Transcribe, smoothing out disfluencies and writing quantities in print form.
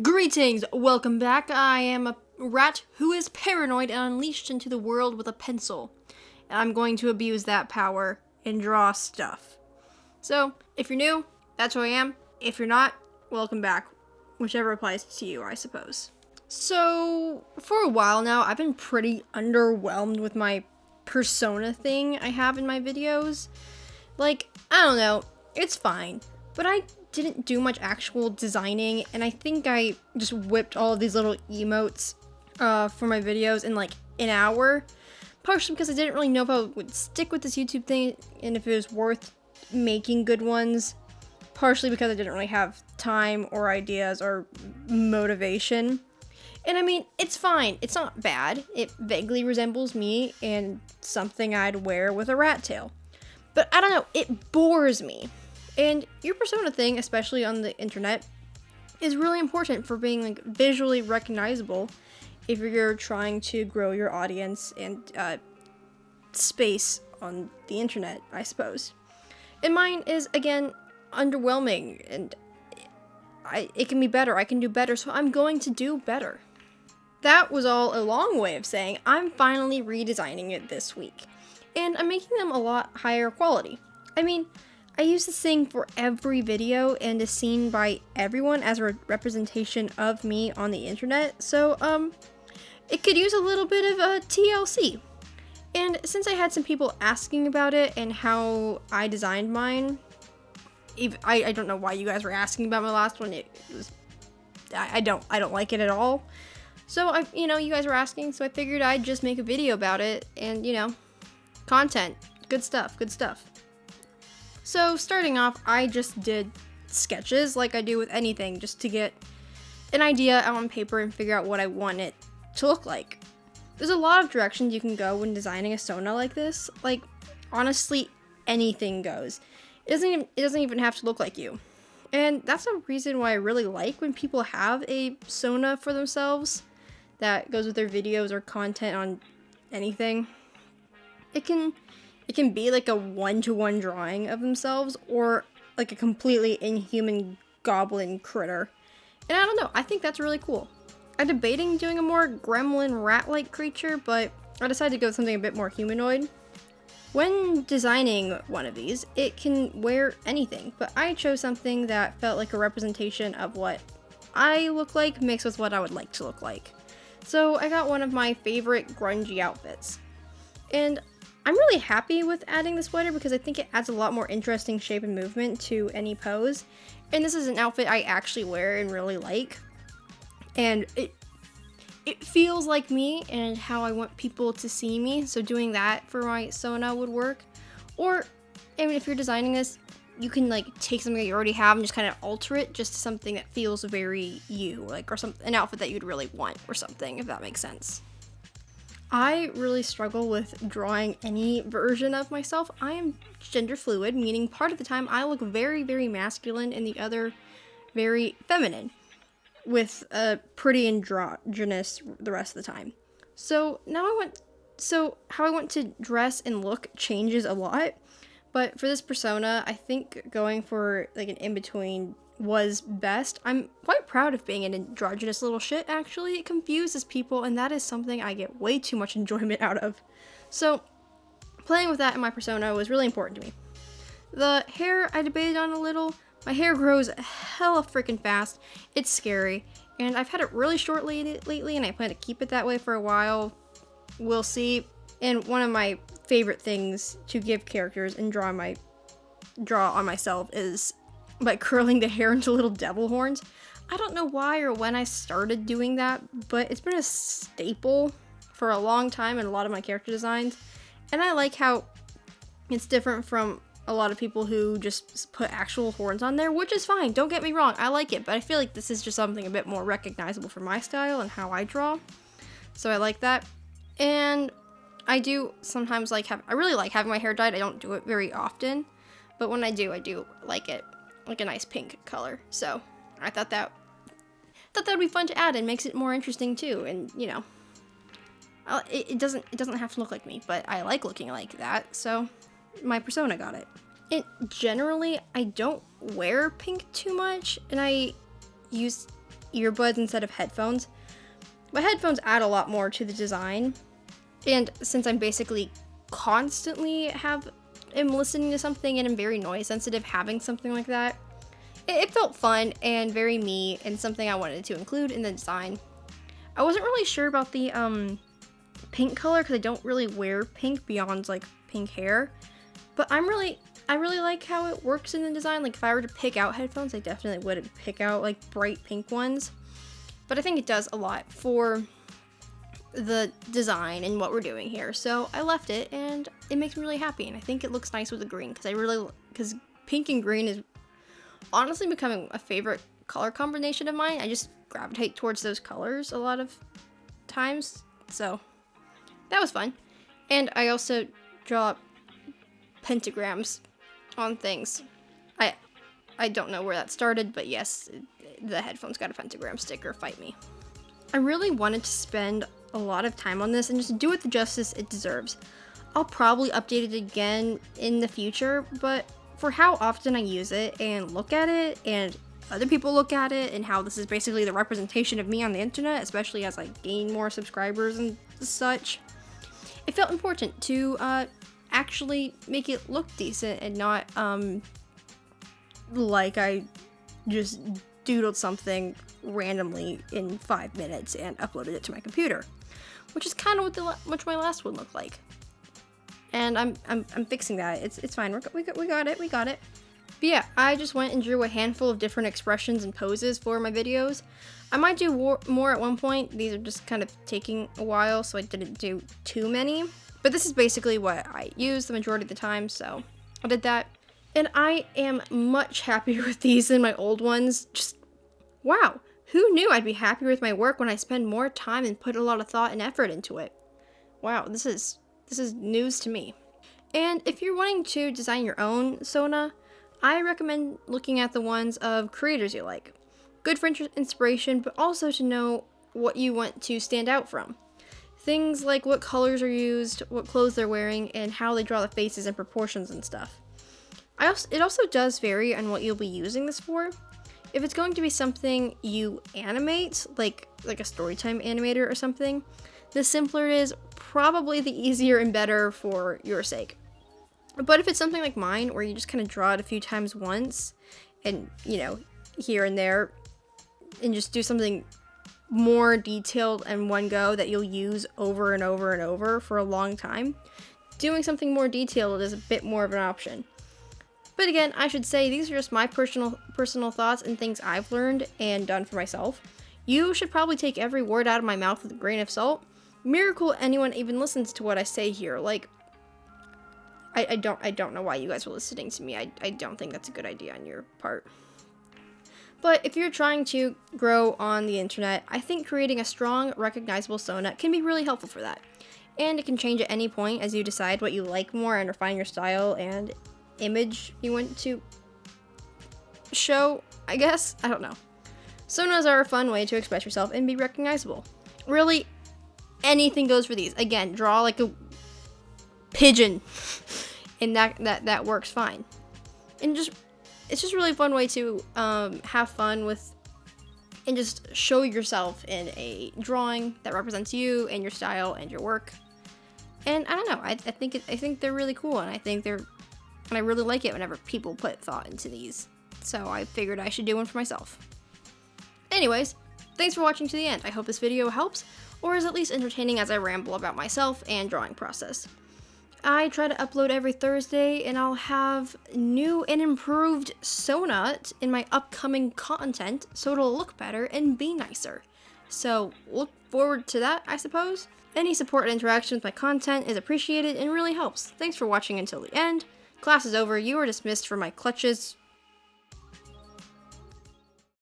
Greetings! Welcome back. I am a rat who is paranoid and unleashed into the world with a pencil. And I'm going to abuse that power and draw stuff. So, if you're new, that's who I am. If you're not, welcome back. Whichever applies to you, I suppose. So, for a while now, I've been pretty underwhelmed with my persona thing I have in my videos. Like, I don't know, it's fine, but I didn't do much actual designing, and I think I just whipped all of these little emotes for my videos in like an hour, partially because I didn't really know if I would stick with this YouTube thing and if it was worth making good ones, partially because I didn't really have time or ideas or motivation. And I mean, it's fine, it's not bad, it vaguely resembles me and something I'd wear with a rat tail. But I don't know, it bores me. And your persona thing, especially on the internet, is really important for being like visually recognizable if you're trying to grow your audience and space on the internet, I suppose. And mine is, again, underwhelming, and it can be better, I can do better, so I'm going to do better. That was all a long way of saying I'm finally redesigning it this week. And I'm making them a lot higher quality. I mean, I use this thing for every video and is seen by everyone as a representation of me on the internet, so it could use a little bit of a TLC. And since I had some people asking about it and how I designed mine, I don't know why you guys were asking about my last one. I don't like it at all. So you guys were asking, so I figured I'd just make a video about it, and content, good stuff. So starting off, I just did sketches like I do with anything, just to get an idea out on paper and figure out what I want it to look like. There's a lot of directions you can go when designing a Sona like this. Like, honestly, anything goes. It doesn't even have to look like you. And that's a reason why I really like when people have a Sona for themselves that goes with their videos or content on anything. It can be like a one-to-one drawing of themselves, or like a completely inhuman goblin critter. And I don't know, I think that's really cool. I'm debating doing a more gremlin rat-like creature, but I decided to go with something a bit more humanoid. When designing one of these, it can wear anything, but I chose something that felt like a representation of what I look like mixed with what I would like to look like. So I got one of my favorite grungy outfits. And I'm really happy with adding the sweater because I think it adds a lot more interesting shape and movement to any pose. And this is an outfit I actually wear and really like. And it feels like me and how I want people to see me. So doing that for my Sona would work. Or, I mean, if you're designing this, you can like take something that you already have and just kind of alter it just to something that feels very you, like, or an outfit that you'd really want or something, if that makes sense. I really struggle with drawing any version of myself. I am gender fluid, meaning part of the time I look very, very masculine and the other very feminine, with a pretty androgynous the rest of the time. So how I want to dress and look changes a lot, but for this persona, I think going for like an in-between was best. I'm quite proud of being an androgynous little shit, actually. It confuses people, and that is something I get way too much enjoyment out of. So, playing with that in my persona was really important to me. The hair, I debated on a little. My hair grows hella freaking fast. It's scary, and I've had it really short lately, and I plan to keep it that way for a while. We'll see. And one of my favorite things to give characters and draw on myself is by curling the hair into little devil horns. I don't know why or when I started doing that, but it's been a staple for a long time in a lot of my character designs, and I like how it's different from a lot of people who just put actual horns on there, which is fine, don't get me wrong, I like it, but I feel like this is just something a bit more recognizable for my style and how I draw, so I like that. And I do sometimes I really like having my hair dyed. I don't do it very often, but when I do like it like a nice pink color. So I thought that would be fun to add and makes it more interesting too. And it doesn't have to look like me, but I like looking like that. So my persona got it. Generally, I don't wear pink too much, and I use earbuds instead of headphones. My headphones add a lot more to the design, and since I'm basically constantly am listening to something and I'm very noise sensitive, having something like that, it felt fun and very me and something I wanted to include in the design. I wasn't really sure about the pink color because I don't really wear pink beyond like pink hair, but I really like how it works in the design. Like if I were to pick out headphones, I definitely wouldn't pick out like bright pink ones, but I think it does a lot for the design and what we're doing here. So I left it and it makes me really happy, and I think it looks nice with the green because pink and green is honestly becoming a favorite color combination of mine. I just gravitate towards those colors a lot of times, so that was fun. And I also draw pentagrams on things. I don't know where that started, but yes, the headphones got a pentagram sticker, fight me. I really wanted to spend a lot of time on this and just do it the justice it deserves. I'll probably update it again in the future, but for how often I use it and look at it and other people look at it and how this is basically the representation of me on the internet, especially as I gain more subscribers and such, it felt important to actually make it look decent and not like I just doodled something randomly in 5 minutes and uploaded it to my computer, which is kind of what my last one looked like. And I'm fixing that. It's fine. We got it. But yeah, I just went and drew a handful of different expressions and poses for my videos. I might do more at one point. These are just kind of taking a while, so I didn't do too many. But this is basically what I use the majority of the time, so I did that. And I am much happier with these than my old ones. Just, wow. Who knew I'd be happier with my work when I spend more time and put a lot of thought and effort into it? Wow, this is news to me. And if you're wanting to design your own Sona, I recommend looking at the ones of creators you like. Good for inspiration, but also to know what you want to stand out from. Things like what colors are used, what clothes they're wearing, and how they draw the faces and proportions and stuff. It also does vary on what you'll be using this for. If it's going to be something you animate, like a storytime animator or something, the simpler it is, probably the easier and better for your sake. But if it's something like mine, where you just kind of draw it a few times once, and, you know, here and there, and just do something more detailed in one go that you'll use over and over and over for a long time, doing something more detailed is a bit more of an option. But again, I should say these are just my personal thoughts and things I've learned and done for myself. You should probably take every word out of my mouth with a grain of salt. Miracle anyone even listens to what I say here. Like, I don't know why you guys are listening to me. I don't think that's a good idea on your part. But if you're trying to grow on the internet, I think creating a strong, recognizable Sona can be really helpful for that. And it can change at any point as you decide what you like more and refine your style and image you want to show, I guess. I don't know. Sonas are a fun way to express yourself and be recognizable. Really, anything goes for these. Again, draw like a pigeon, and that works fine. And it's just really a fun way to have fun with and just show yourself in a drawing that represents you and your style and your work. And I don't know, I think they're really cool, and I really like it whenever people put thought into these. So I figured I should do one for myself. Anyways, thanks for watching to the end. I hope this video helps, or is at least entertaining as I ramble about myself and drawing process. I try to upload every Thursday, and I'll have new and improved Sona in my upcoming content, so it'll look better and be nicer. So look forward to that, I suppose. Any support and interaction with my content is appreciated and really helps. Thanks for watching until the end. Class is over. You are dismissed from my clutches.